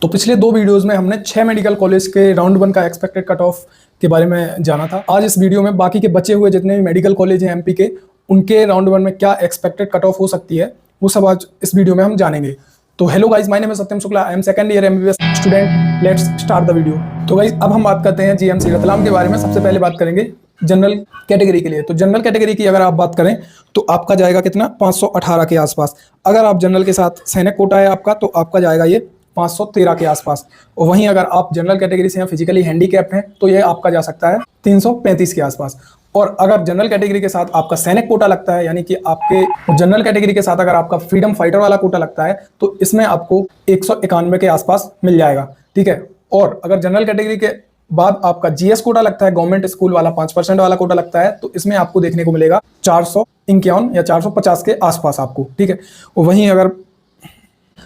तो पिछले 2 वीडियोस में हमने 6 मेडिकल कॉलेज के राउंड 1 का एक्सपेक्टेड कट ऑफ के बारे में जाना था। आज इस वीडियो में बाकी के बचे हुए जितने भी मेडिकल कॉलेज हैं एमपी के, उनके राउंड 1 में क्या एक्सपेक्टेड कट ऑफ हो सकती है, वो सब आज इस वीडियो में हम जानेंगे। तो hello guys, my name is Satyam Shukla, I am second year MBBS student. Let's start the video. तो गाइस, अब हम बात करते हैं जीएमसी रतलाम के बारे में। सबसे पहले बात करेंगे जनरल कैटेगरी के लिए। तो जनरल कैटेगरी की अगर आप बात करें तो आपका जाएगा कितना, 518 के आसपास। अगर आप जनरल के साथ सैनिक कोटा है आपका, तो आपका जाएगा ये 513 के आसपास। और वहीं अगर आप जनरल कैटेगरी से हैं, फिजिकली हैंडीकैप्ड हैं, तो ये आपका जा सकता है 335 के आसपास। और अगर जनरल कैटेगरी के साथ आपका सैनिक कोटा लगता है, यानी कि आपके जनरल कैटेगरी के साथ अगर आपका फ्रीडम फाइटर वाला कोटा लगता है, तो इसमें आपको 191 के आसपास मिल जाएगा। ठीक है। और अगर जनरल कैटेगरी के बाद आपका जीएस कोटा लगता है, गवर्नमेंट स्कूल वाला 5% वाला कोटा लगता है, तो इसमें आपको देखने को मिलेगा 451 या 450 के आसपास आपको। ठीक है। और वहीं अगर,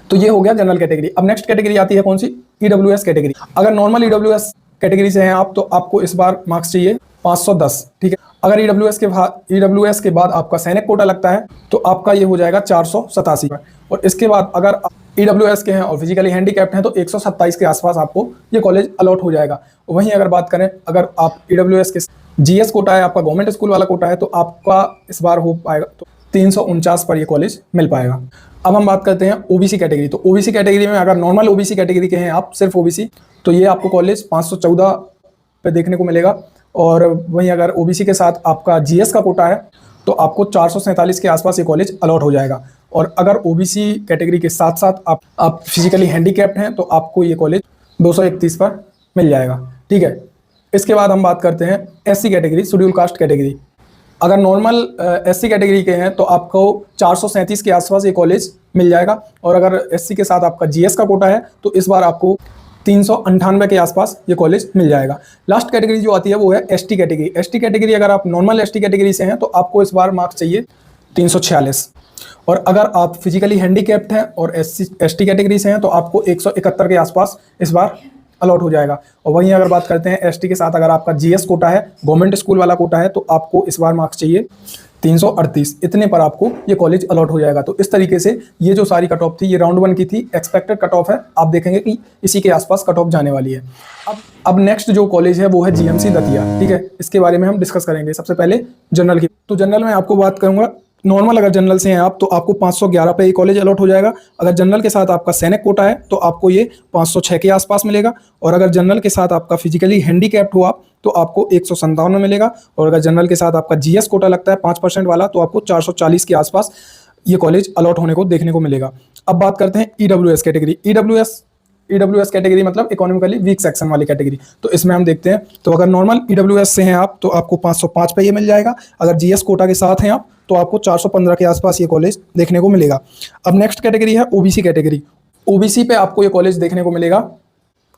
तो ये हो गया जनरल कैटेगरी। अब नेक्स्ट कैटेगरी आती है कौन सी, ईडब्ल्यूएस कैटेगरी। अगर नॉर्मल ईडब्ल्यूएस कैटेगरी से हैं आप, तो आपको इस बार मार्क्स चाहिए 510। ठीक है। अगर ईडब्ल्यूएस के बाद आपका सैनिक कोटा लगता है, तो आपका ये हो जाएगा 487। और इसके बाद अगर ईडब्ल्यूएस के हैं और फिजिकली हैंडीकैप्ड हैं, तो 127 के आसपास आपको ये कॉलेज अलॉट हो जाएगा। वहीं अगर बात करें, अगर आप ईडब्ल्यूएस के जीएस कोटा है आपका, गवर्नमेंट स्कूल वाला कोटा है, तो आपका इस बार हो पाएगा तो 349 पर ये कॉलेज मिल पाएगा। अब हम बात करते हैं ओबीसी कैटेगरी। तो ओबीसी कैटेगरी में अगर नॉर्मल ओबीसी कैटेगरी के हैं आप, सिर्फ ओबीसी, तो ये आपको कॉलेज 514 पे देखने को मिलेगा। और वहीं अगर ओबीसी के साथ आपका जीएस का कोटा है, तो आपको 447 के आसपास ये कॉलेज अलॉट हो जाएगा। और अगर ओबीसी कैटेगरी के साथ साथ आप फिजिकली हैंडीकैप्ड हैं, तो आपको ये कॉलेज 231 पर मिल जाएगा। ठीक है। इसके बाद हम बात करते हैं SC category, schedule caste category. अगर नॉर्मल एससी कैटेगरी के हैं, तो आपको 437 के आसपास ये कॉलेज मिल जाएगा। और अगर एससी के साथ आपका जीएस का कोटा है, तो इस बार आपको 398 के आसपास ये कॉलेज मिल जाएगा। लास्ट कैटेगरी जो आती है वो है एसटी कैटेगरी। एसटी कैटेगरी अगर आप नॉर्मल एसटी कैटेगरी से हैं, तो आपको इस बार मार्क्स चाहिए 346। और अगर आप फिजिकली हैंडीकैप्ड हैं और एसटी कैटेगरी से हैं, तो आपको 171 के आसपास इस बार अलॉट हो जाएगा। और वहीं अगर बात करते हैं एसटी के साथ, अगर आपका जीएस कोटा है, गवर्नमेंट स्कूल वाला कोटा है, तो आपको इस बार मार्क्स चाहिए 338। इतने पर आपको ये कॉलेज अलॉट हो जाएगा। तो इस तरीके से ये जो सारी कट ऑफ थी, ये राउंड 1 की थी, एक्सपेक्टेड कट ऑफ है। आप देखेंगे कि इसी के आसपास कट ऑफ जाने वाली है। अब नेक्स्ट जो कॉलेज है वो है जीएमसी दतिया। ठीक है। इसके बारे में हम डिस्कस करेंगे। सबसे पहले जनरल की। तो जनरल में आपको बात करूंगा, नॉर्मल अगर जनरल से हैं आप, तो आपको 511 पे ये कॉलेज अलॉट हो जाएगा। अगर जनरल के साथ आपका सैनिक कोटा है, तो आपको ये 506 के आसपास मिलेगा। और अगर जनरल के साथ आपका फिजिकली हैंडीकैप्ड हुआ, तो आपको 157 में मिलेगा। और अगर जनरल के साथ आपका जीएस कोटा लगता है 5% वाला, तो आपको 440 के आसपास ये कॉलेज अलॉट होने को देखने को मिलेगा। अब बात करते हैं ईडब्ल्यूएस कैटेगरी। ईडब्ल्यूएस कैटेगरी मतलब इकोनॉमिकली वीक सेक्शन वाली कैटेगरी। तो इसमें हम देखते हैं, तो अगर नॉर्मल ईडब्ल्यूएस से हैं आप, तो आपको 505 पे ये मिल जाएगा। अगर जीएस कोटा के साथ हैं आप, तो आपको 415 के आसपास ये कॉलेज देखने को मिलेगा। अब नेक्स्ट कैटेगरी है ओबीसी कैटेगरी। ओबीसी पे आपको ये कॉलेज देखने को मिलेगा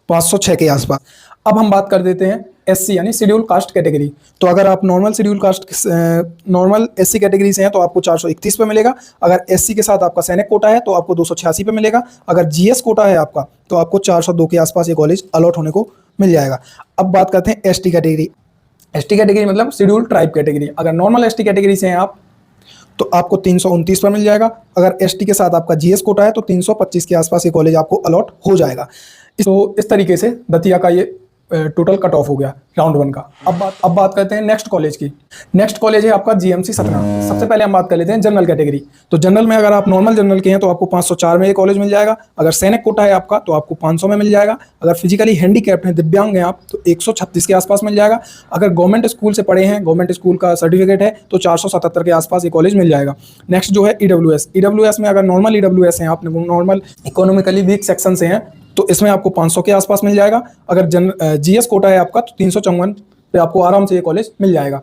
506 के आसपास। अब हम बात कर देते हैं एससी यानी शेड्यूल कास्ट कैटेगरी। तो अगर आप नॉर्मल एससी कैटेगरी से हैं, तो आपको 431 पे मिलेगा। अगर एससी के साथ आपका सैनिक कोटा है, तो आपको 286 पे मिलेगा। अगर जीएस कोटा है आपका, तो आपको 402 के आसपास ये कॉलेज अलॉट होने को मिल जाएगा। अब बात करते हैं एसटी कैटेगरी। एसटी कैटेगरी मतलब शेड्यूल ट्राइब कैटेगरी। अगर नॉर्मल एसटी कैटेगरी से हैं आप, तो आपको 329 पर मिल जाएगा। अगर एसटी के साथ आपका जीएस कोटा है, तो 325 के आसपास ये कॉलेज आपको अलॉट हो जाएगा। तो इस तरीके से दतिया का ये टोटल कट ऑफ हो गया राउंड 1 का। अब बात करते हैं नेक्स्ट कॉलेज की। नेक्स्ट कॉलेज है आपका जीएमसी सतना। सबसे पहले हम बात कर लेते हैं जनरल कैटेगरी। तो जनरल में अगर आप नॉर्मल जनरल के हैं, तो आपको 504 में ये कॉलेज मिल जाएगा। अगर सैनिक कोटा है आपका, तो आपको 500 में मिल जाएगा। अगर फिजिकली हैंडीकैप्ड हैं, दिव्यांग हैं आप, तो 136 के आसपास मिल जाएगा। अगर गवर्नमेंट स्कूल से पढ़े हैं, गवर्नमेंट स्कूल का सर्टिफिकेट है, तो 477 के आसपास ये कॉलेज मिल जाएगा। नेक्स्ट जो है ईडब्ल्यूएस में अगर नॉर्मल ईडब्ल्यूएस हैं आप, नॉर्मल इकोनॉमिकली वीक सेक्शन से हैं, तो इसमें आपको 500 के आसपास मिल जाएगा। अगर जीएस कोटा है आपका, तो 354 पे आपको आराम से ये कॉलेज मिल जाएगा।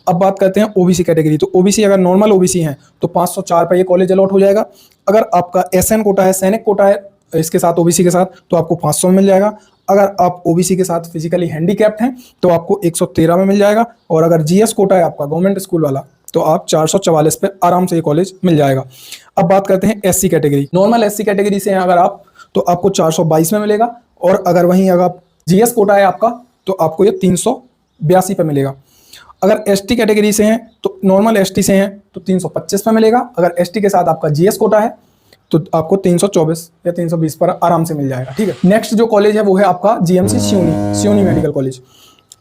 अब बात करते हैं ओबीसी कैटेगरी। तो ओबीसी अगर नॉर्मल ओबीसी हैं, तो 504 पे ये कॉलेज अलॉट हो जाएगा। अगर आपका एसएन कोटा है, सैनिक कोटा है इसके साथ ओबीसी के साथ, तो आपको 500 में मिल जाएगा। अगर आप ओबीसी के साथ फिजिकली हैंडीकैप्ड हैं, तो आपको 113 में मिल जाएगा। और अगर जीएस कोटा है आपका गवर्नमेंट स्कूल वाला, तो आप 444 पे आराम से ये कॉलेज मिल जाएगा। अब बात करते हैं SC category. Normal SC category से हैं अगर आप, तो आपको 422 में मिलेगा। और अगर वहीं अगर आप जीएस कोटा है आपका, तो आपको ये 382 पे मिलेगा। अगर एसटी कैटेगरी से हैं, तो नॉर्मल एसटी से हैं, तो 325 पे मिलेगा। अगर एसटी के साथ आपका जीएस कोटा है, तो आपको 324 या 320 पर आराम से मिल जाएगा। ठीक है, नेक्स्ट जो कॉलेज है वो है आपका जीएमसी सियोनी मेडिकल कॉलेज।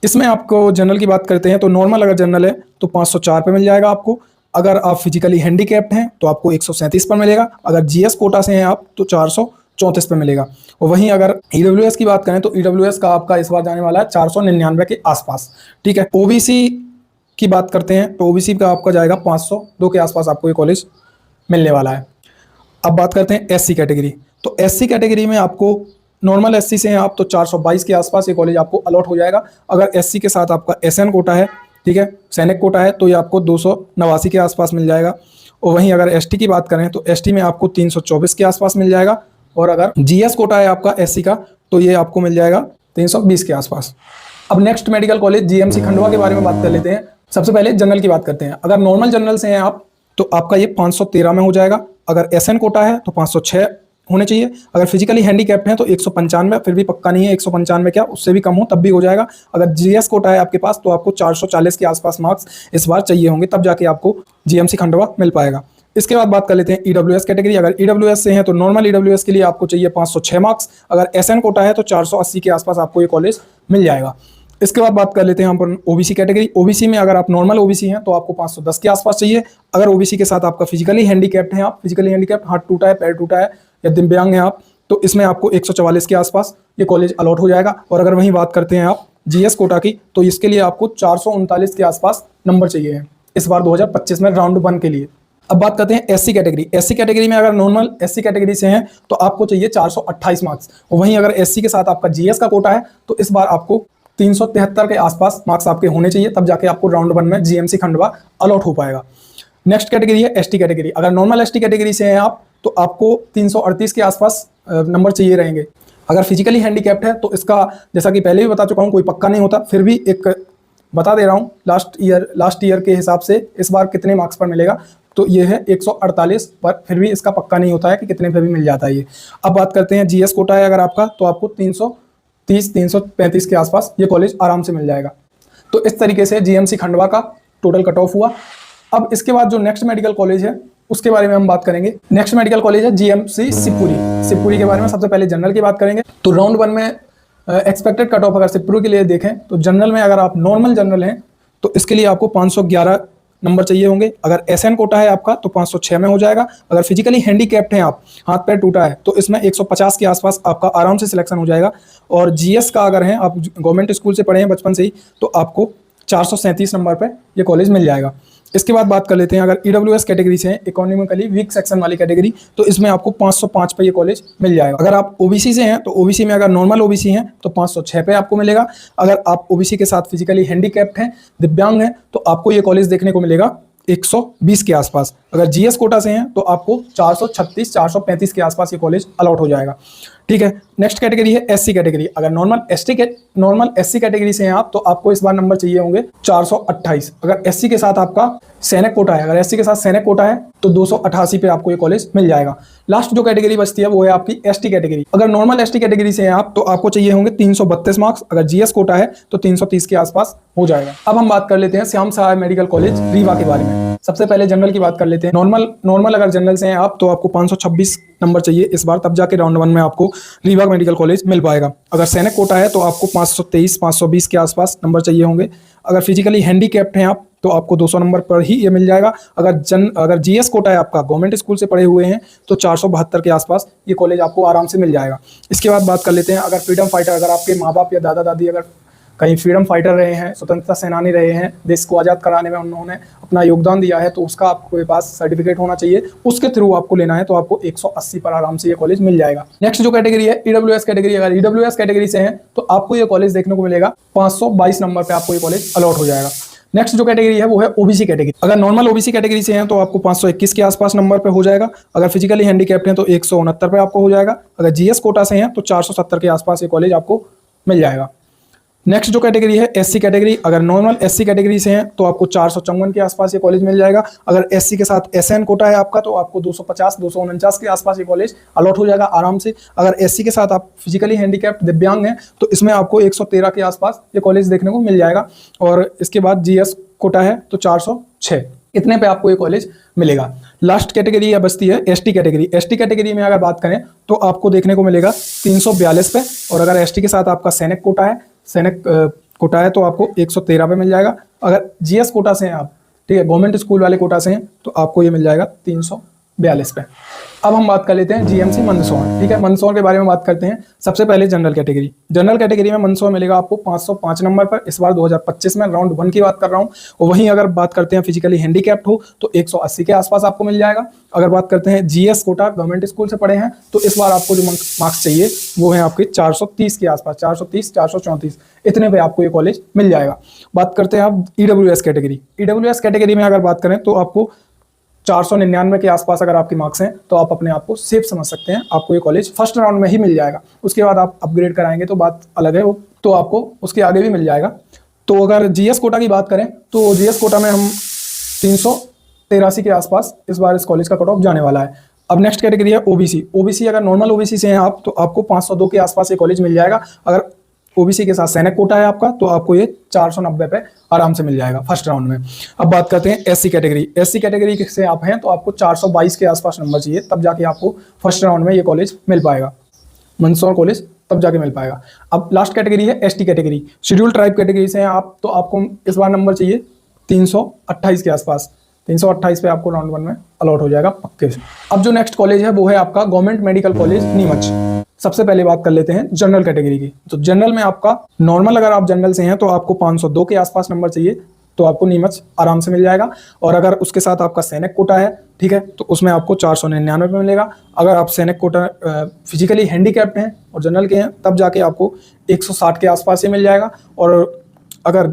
इसमें आपको जनरल की बात करते हैं तो नॉर्मल अगर जनरल है तो 504 पे मिल जाएगा आपको। अगर आप फिजिकली हैंडीकैप्ड हैं तो आपको 137 पर मिलेगा। अगर जीएस कोटा से हैं आप तो 434 पे मिलेगा। और वहीं अगर ईडब्ल्यूएस की बात करें तो ईडब्ल्यूएस का आपका इस बार जाने वाला है 499 के आसपास। ठीक है, ओबीसी की बात करते हैं तो ओबीसी का आपका जाएगा 502 के आसपास आपको ये कॉलेज मिलने वाला है। अब बात करते हैं एससी कैटेगरी। तो एससी कैटेगरी में आपको नॉर्मल एससी से हैं आप तो 422 के आसपास ये कॉलेज आपको अलॉट हो जाएगा। अगर एससी के साथ आपका एसएन कोटा है, ठीक है, सैनिक कोटा है, तो ये आपको 289 के आसपास मिल जाएगा। और वहीं अगर एसटी की बात करें तो एसटी में आपको 324 के आसपास मिल जाएगा। और अगर जीएस कोटा है आपका एससी का तो ये आपको मिल जाएगा 320 के आसपास। अब next medical college GMC Khandwa के बारे में बात कर लेते हैं। सबसे पहले जनरल की बात करते हैं। अगर नॉर्मल जनरल से हैं आप तो आपका ये 513 में हो जाएगा। अगर एसएन कोटा है तो 506 होने चाहिए। अगर फिजिकली हैंडीकैप्ड हैं तो 195, फिर भी पक्का नहीं है 195 क्या, उससे भी कम हो तब भी हो जाएगा। अगर जीएस कोटा है आपके पास तो आपको 440 के आसपास मार्क्स इस बार चाहिए होंगे, तब जाके आपको जीएमसी खंडवा मिल पाएगा। इसके बाद बात कर लेते हैं ईडब्ल्यूएस कैटेगरी। अगर ईडब्ल्यूएस से हैं तो नॉर्मल ईडब्ल्यूएस के लिए आपको चाहिए 506 मार्क्स। अगर एसएन कोटा है तो 480 के आसपास आपको ये कॉलेज मिल जाएगा। इसके बाद बात कर लेते हैं हम पर ओबीसी कैटेगरी। ओबीसी में अगर आप नॉर्मल ओबीसी हैं तो आपको 510 के आसपास चाहिए। अगर ओबीसी के साथ आपका फिजिकली हैंडीकैप्ड हैं, आप फिजिकली हैंडीकैप्ड, हाथ टूटा है, पैर टूटा है या दिव्यांग हैं आप, तो इसमें आपको 144 के आसपास ये कॉलेज अलॉट हो जाएगा। और अगर वहीं बात करते हैं आप जीएस कोटा की तो इसके लिए आपको 439 के आसपास नंबर चाहिए हैं इस बार 2025 में राउंड 1 के लिए। अब बात करते हैं एससी कैटेगरी। एससी कैटेगरी में अगर नॉर्मल एससी कैटेगरी से हैं तो आपको चाहिए 428 मार्क्स। और वहीं अगर एससी के साथ आपका जीएस का कोटा है तो इस बार आपको 373 के आसपास मार्क्स आपके होने चाहिए, तब जाके आपको राउंड 1 में जीएमसी खंडवा अलॉट हो पाएगा। नेक्स्ट कैटेगरी है एसटी कैटेगरी। अगर नॉर्मल एसटी कैटेगरी से हैं आप तो आपको 338 के आसपास नंबर चाहिए रहेंगे। अगर फिजिकली हैंडीकैप्ड है तो इसका, जैसा कि पहले भी बता चुका हूँ, कोई पक्का नहीं होता, फिर भी एक बता दे रहा हूँ लास्ट ईयर के हिसाब से इस बार कितने मार्क्स पर मिलेगा। तो ये है 148 पर, फिर भी इसका पक्का नहीं होता है कि कितने पे भी मिल जाता है ये। अब बात करते हैं जीएस कोटा है अगर आपका तो आपको 330 335 के आसपास ये कॉलेज आराम से मिल जाएगा। तो इस तरीके से जीएमसी खंडवा का टोटल कट ऑफ हुआ। अब इसके बाद जो नेक्स्ट मेडिकल कॉलेज है उसके बारे में हम बात करेंगे। नेक्स्ट मेडिकल कॉलेज है जीएमसी शिवपुरी के बारे में। सबसे पहले जनरल की बात करेंगे। तो राउंड 1 में एक्सपेक्टेड कट ऑफ अगर शिवपुरी के लिए देखें तो जनरल में अगर आप नॉर्मल जनरल हैं तो इसके लिए आपको 511 नंबर चाहिए होंगे। अगर एसएन कोटा है आपका तो 506 में हो जाएगा। अगर फिजिकली हैंडीकैप्ड हैं आप, हाथ पैर टूटा है, तो इसमें 150 के आसपास आपका आराम से सिलेक्शन हो जाएगा। और जीएस का अगर हैं आप, गवर्नमेंट स्कूल से पढ़े हैं बचपन से ही, तो आपको 437 नंबर पे ये कॉलेज मिल जाएगा। इसके बाद बात कर लेते हैं अगर ईडब्ल्यूएस कैटेगरी से हैं, इकोनॉमिकली वीक सेक्शन वाली कैटेगरी, तो इसमें आपको 505 पे ये कॉलेज मिल जाएगा। अगर आप ओबीसी से हैं तो ओबीसी में अगर नॉर्मल ओबीसी हैं तो 506 पे आपको मिलेगा। अगर आप ओबीसी के साथ फिजिकली हैंडीकैप्ड हैं, दिव्यांग हैं, तो आपको ये कॉलेज देखने को मिलेगा 120 के आसपास। अगर जीएस कोटा से हैं तो आपको 436 435 के आसपास ये कॉलेज अलॉट हो जाएगा। ठीक है, नेक्स्ट कैटेगरी है एससी कैटेगरी। अगर नॉर्मल एससी कैटेगरी से हैं आप तो आपको इस बार नंबर चाहिए होंगे 428। अगर एससी के साथ आपका सैनिक कोटा है, अगर एससी के साथ सैनिक कोटा है तो 288 पे आपको ये कॉलेज मिल जाएगा। लास्ट जो कैटेगरी बचती है वो है आपकी एसटी कैटेगरी। अगर नॉर्मल एसटी कैटेगरी से हैं आप तो आपको चाहिए होंगे 332 मार्क्स। अगर जीएस कोटा है तो 330 के आसपास हो जाएगा। अब हम बात कर लेते हैं श्याम सहाय मेडिकल कॉलेज रीवा के बारे में। सबसे पहले जनरल की बात कर लेते हैं। नॉर्मल अगर जनरल से हैं आप तो आपको 526 नंबर चाहिए इस बार, तब जाके राउंड 1 में आपको रीवा मेडिकल कॉलेज मिल पाएगा। अगर सैनिक कोटा है तो आपको 523 520 के आसपास नंबर चाहिए होंगे। अगर फिजिकली हैंडीकैप्ड हैं आप तो आपको 200 नंबर पर ही ये मिल जाएगा। अगर जीएस कोटा है आपका, गवर्नमेंट स्कूल से पढ़े हुए हैं, तो 472 के आसपास ये कॉलेज आपको आराम से मिल जाएगा। इसके बाद बात कर लेते हैं अगर फ्रीडम फाइटर, अगर आपके माँ बाप या दादा दादी अगर कहीं फ्रीडम फाइटर रहे हैं, स्वतंत्रता सेनानी रहे हैं, देश को आज़ाद कराने में उन्होंने अपना योगदान दिया है, तो उसका आपके पास सर्टिफिकेट होना चाहिए। उसके थ्रू आपको लेना है तो आपको 180 पर आराम से ये कॉलेज मिल जाएगा। नेक्स्ट जो कैटेगरी है ईडब्ल्यूएस कैटेगरी। अगर ईडब्ल्यूएस कैटेगरी से हैं तो आपको ये कॉलेज देखने को मिलेगा 522 नंबर पर आपको ये कॉलेज अलॉट हो जाएगा। नेक्स्ट जो कैटेगरी है वो है ओबीसी कैटेगरी। अगर नॉर्मल ओबीसी कैटेगरी से हैं तो आपको 521 के आसपास नंबर पे हो जाएगा। अगर फिजिकली हैंडीकैप्ड हैं तो 169 पे आपको हो जाएगा। अगर जीएस कोटा से हैं तो 470 के आसपास ये कॉलेज आपको मिल जाएगा। नेक्स्ट जो कैटेगरी है एससी कैटेगरी। अगर नॉर्मल एससी कैटेगरी से हैं तो आपको 454 के आसपास ये कॉलेज मिल जाएगा। अगर एससी के साथ एसएन कोटा है आपका तो आपको 250 249 के आसपास ये कॉलेज अलॉट हो जाएगा आराम से। अगर एससी के साथ आप फिजिकली हैंडीकैप्ड दिव्यांग हैं तो इसमें आपको 113 के आसपास ये कॉलेज देखने को मिल जाएगा। और इसके बाद जीएस कोटा है तो 406। इतने पे आपको ये कॉलेज मिलेगा। लास्ट कैटेगरी या बचती है एसटी कैटेगरी। एसटी कैटेगरी में अगर बात करें तो आपको देखने को मिलेगा 342 पे, और अगर एसटी के साथ आपका सैनिक कोटा है, सैनिक कोटा है तो आपको 113 पे मिल जाएगा। अगर जीएस कोटा से हैं आप, ठीक है, गवर्नमेंट स्कूल वाले कोटा से हैं, तो आपको ये मिल जाएगा 342 पे। अब हम बात कर लेते हैं जीएमसी मंदसौर, ठीक है, मंदसौर के बारे में बात करते हैं। सबसे पहले जनरल कैटेगरी। जनरल कैटेगरी में मंदसौर मिलेगा आपको 505 नंबर पर, इस बार 2025 में राउंड 1 की बात कर रहा हूँ। और वहीं अगर बात करते हैं फिजिकली हैंडीकैप्ड हो तो 180 के आसपास आपको मिल जाएगा। अगर बात करते हैं जीएस कोटा, गवर्नमेंट स्कूल से पढ़े हैं, तो इस बार आपको जो मार्क्स चाहिए वो है आपके 430 के आसपास, 430 434, इतने पे आपको ये कॉलेज मिल जाएगा। बात करते हैं आप ईडब्ल्यूएस कैटेगरी। ईडब्ल्यूएस कैटेगरी में अगर बात करें तो आपको 499 के आसपास अगर आपके मार्क्स हैं तो आप अपने आप को सेफ समझ सकते हैं, आपको ये कॉलेज फर्स्ट राउंड में ही मिल जाएगा। उसके बाद आप अपग्रेड कराएंगे तो बात अलग है, वो तो आपको उसके आगे भी मिल जाएगा। तो अगर जीएस कोटा की बात करें तो जीएस कोटा में हम 383 के आसपास इस बार इस कॉलेज का कट ऑफ जाने वाला है। अब नेक्स्ट कैटेगरी है ओबीसी। ओबीसी अगर नॉर्मल ओबीसी से हैं आप तो आपको 502 के आसपास ये कॉलेज मिल जाएगा। अगर ओबीसी के साथ सैनिक कोटा है आपका तो आपको ये 490 पे आराम से मिल जाएगा फर्स्ट राउंड में। अब बात करते हैं एससी कैटेगरी। एससी कैटेगरी से आप हैं तो आपको 422 के आसपास नंबर चाहिए, तब जाके आपको फर्स्ट राउंड में ये कॉलेज मिल पाएगा, मंदसौर कॉलेज तब जाके मिल पाएगा। अब लास्ट कैटेगरी है ST category. Schedule tribe category से हैं आप तो आपको इस बार नंबर चाहिए 328 के आसपास, 328 पे आपको राउंड 1 में अलॉट हो जाएगा पक्के से। अब जो नेक्स्ट कॉलेज है वो है आपका गवर्नमेंट मेडिकल कॉलेज नीमच। सबसे पहले बात कर लेते हैं जनरल कैटेगरी की। तो जनरल में आपका नॉर्मल अगर आप जनरल से हैं तो आपको 502 के आसपास नंबर चाहिए, तो आपको नीमच आराम से मिल जाएगा। और अगर उसके साथ आपका सैनिक कोटा है, ठीक है, तो उसमें आपको 499 पे मिलेगा। अगर आप सैनिक कोटा फिजिकली हैंडीकैप्ड हैं और जनरल के हैं तब जाके आपको 160 के आसपास ही मिल जाएगा। और अगर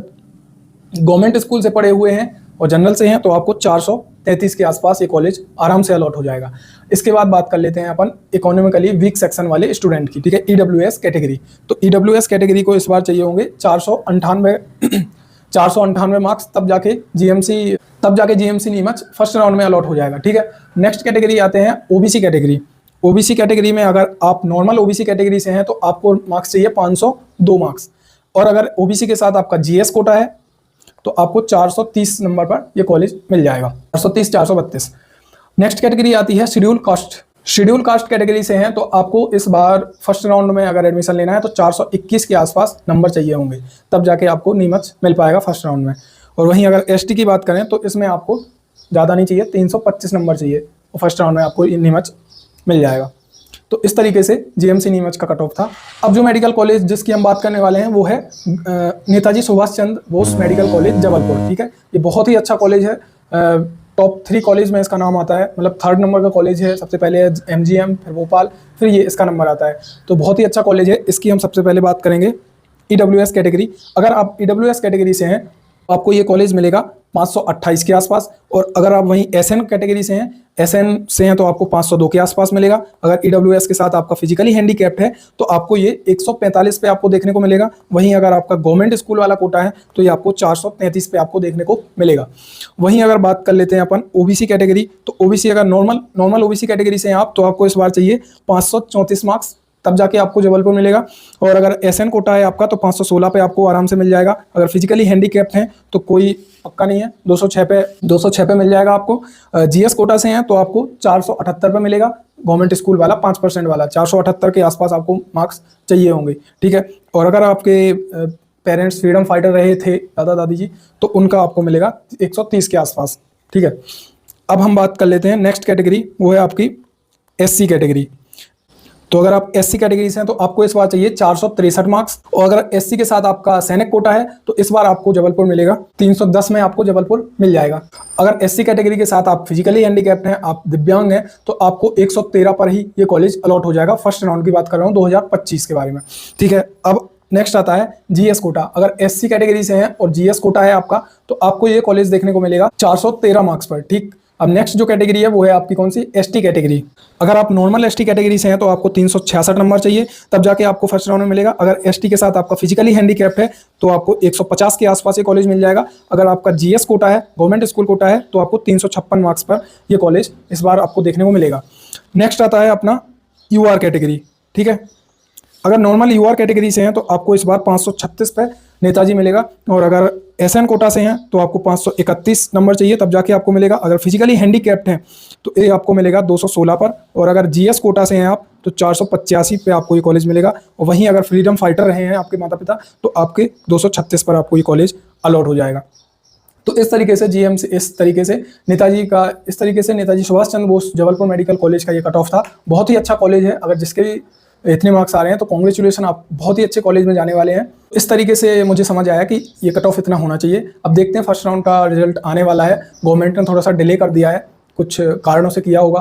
गवर्नमेंट स्कूल से पढ़े हुए हैं और जनरल से हैं तो आपको 433 के आसपास ये कॉलेज आराम से अलॉट हो जाएगा। इसके बाद बात कर लेते हैं अपन इकोनॉमिकली वीक सेक्शन वाले स्टूडेंट की, ठीक है, ईडब्ल्यूएस कैटेगरी। तो ईडब्ल्यूएस कैटेगरी को इस बार चाहिए होंगे 498 मार्क्स, तब जाके जीएमसी नीमच फर्स्ट राउंड में अलॉट हो जाएगा, ठीक है। नेक्स्ट कैटेगरी आते हैं ओबीसी कैटेगरी। ओबीसी कैटेगरी में अगर आप नॉर्मल ओबीसी कैटेगरी से हैं तो आपको मार्क्स चाहिए 502 मार्क्स। और अगर ओबीसी के साथ आपका जीएस कोटा है तो आपको 430 नंबर पर ये कॉलेज मिल जाएगा, 430 432। नेक्स्ट कैटेगरी आती है schedule caste. Schedule caste category से हैं तो आपको इस बार फर्स्ट राउंड में अगर एडमिशन लेना है तो 421 के आसपास नंबर चाहिए होंगे, तब जाके आपको नीमच मिल पाएगा फर्स्ट राउंड में। और वहीं अगर एसटी की बात करें तो इसमें आपको ज़्यादा नहीं चाहिए, 325 नंबर चाहिए और फर्स्ट राउंड में आपको नीमच मिल जाएगा। तो इस तरीके से जीएमसी नीमच का कट ऑफ था। अब जो मेडिकल कॉलेज जिसकी हम बात करने वाले हैं वो है नेताजी सुभाष चंद्र बोस मेडिकल कॉलेज जबलपुर, ठीक है। ये बहुत ही अच्छा कॉलेज है, टॉप 3 कॉलेज में इसका नाम आता है, मतलब 3rd नंबर का कॉलेज है। सबसे पहले एमजीएम, फिर भोपाल, फिर ये इसका नंबर आता है। तो बहुत ही अच्छा कॉलेज है। इसकी हम सबसे पहले बात करेंगे ईडब्ल्यूएस कैटेगरी। अगर आप ईडब्ल्यूएस कैटेगरी से हैं आपको ये कॉलेज मिलेगा 528 के आसपास। और अगर आप वहीं एसएन कैटेगरी से हैं तो आपको 502 के आसपास मिलेगा। अगर ईडब्ल्यूएस के साथ आपका फिजिकली हैंडीकैप्ड है तो आपको ये 145 पे आपको देखने को मिलेगा। वहीं अगर आपका गवर्नमेंट स्कूल वाला कोटा है तो ये आपको 433 पे आपको देखने को मिलेगा। वहीं अगर बात कर लेते हैं अपन ओबीसी कैटेगरी, तो ओबीसी अगर नॉर्मल ओबीसी कैटेगरी से हैं आप तो आपको इस बार चाहिए 534 मार्क्स, तब जाके आपको जबलपुर मिलेगा। और अगर एसएन कोटा है आपका तो 516 पे आपको आराम से मिल जाएगा। अगर फिजिकली हैंडीकैप्ड हैं तो कोई पक्का नहीं है, 206 पे मिल जाएगा आपको। जीएस कोटा से हैं तो आपको 478 पे मिलेगा, गवर्नमेंट स्कूल वाला 5% वाला 478 के आसपास आपको मार्क्स चाहिए होंगे, ठीक है। और अगर आपके पेरेंट्स फ्रीडम फाइटर रहे थे दादा दादी जी तो उनका आपको मिलेगा 130 के आसपास, ठीक है। अब हम बात कर लेते हैं नेक्स्ट कैटेगरी, वो है आपकी एससी कैटेगरी। तो अगर आप एससी कैटेगरी से हैं तो आपको इस बार चाहिए 463 मार्क्स। और अगर एससी के साथ आपका सैनिक कोटा है तो इस बार आपको जबलपुर मिलेगा, 310 में आपको जबलपुर मिल जाएगा। अगर एससी कैटेगरी के साथ आप फिजिकली हैंडीकैप्ड हैं, आप दिव्यांग हैं, तो आपको 113 पर ही ये कॉलेज अलॉट हो जाएगा। फर्स्ट राउंड की बात कर रहा हूँ 2025 के बारे में, ठीक है। अब नेक्स्ट आता है जीएस कोटा। अगर एससी कैटेगरी से हैं और जीएस कोटा है आपका तो आपको ये कॉलेज देखने को मिलेगा 413 मार्क्स पर, ठीक। अब नेक्स्ट जो कैटेगरी है वो है आपकी कौन सी, एसटी कैटेगरी। अगर आप नॉर्मल एसटी कैटेगरी से हैं तो आपको 366 नंबर चाहिए, तब जाके आपको फर्स्ट राउंड में मिलेगा। अगर एसटी के साथ आपका फिजिकली हैंडीकैप्ड है तो आपको 150 के आसपास ये कॉलेज मिल जाएगा। अगर आपका जीएस कोटा है, गवर्नमेंट स्कूल कोटा है, तो आपको 356 मार्क्स पर ये कॉलेज इस बार आपको देखने को मिलेगा। नेक्स्ट आता है अपना यूआर कैटेगरी, ठीक है। अगर नॉर्मल यूआर कैटेगरी से हैं तो आपको इस बार 536 पे नेताजी मिलेगा। और अगर एसएन कोटा से हैं तो आपको 531 नंबर चाहिए, तब जाके आपको मिलेगा। अगर फिजिकली हैंडीकैप्ड हैं तो ये आपको मिलेगा 216 पर। और अगर जीएस कोटा से हैं आप तो 485 पे आपको ये कॉलेज मिलेगा। और वहीं अगर फ्रीडम फाइटर रहे हैं आपके माता पिता तो आपके 236 पर आपको ये कॉलेज अलॉट हो जाएगा। तो इस तरीके से इस तरीके से नेताजी सुभाष चंद्र बोस जबलपुर मेडिकल कॉलेज का ये कट ऑफ था। बहुत ही अच्छा कॉलेज है। अगर जिसके भी इतने मार्क्स आ रहे हैं तो कॉन्ग्रेचुलेसन, आप बहुत ही अच्छे कॉलेज में जाने वाले हैं। इस तरीके से मुझे समझ आया कि ये कट ऑफ इतना होना चाहिए। अब देखते हैं, फर्स्ट राउंड का रिजल्ट आने वाला है। गवर्नमेंट ने थोड़ा सा डिले कर दिया है, कुछ कारणों से किया होगा।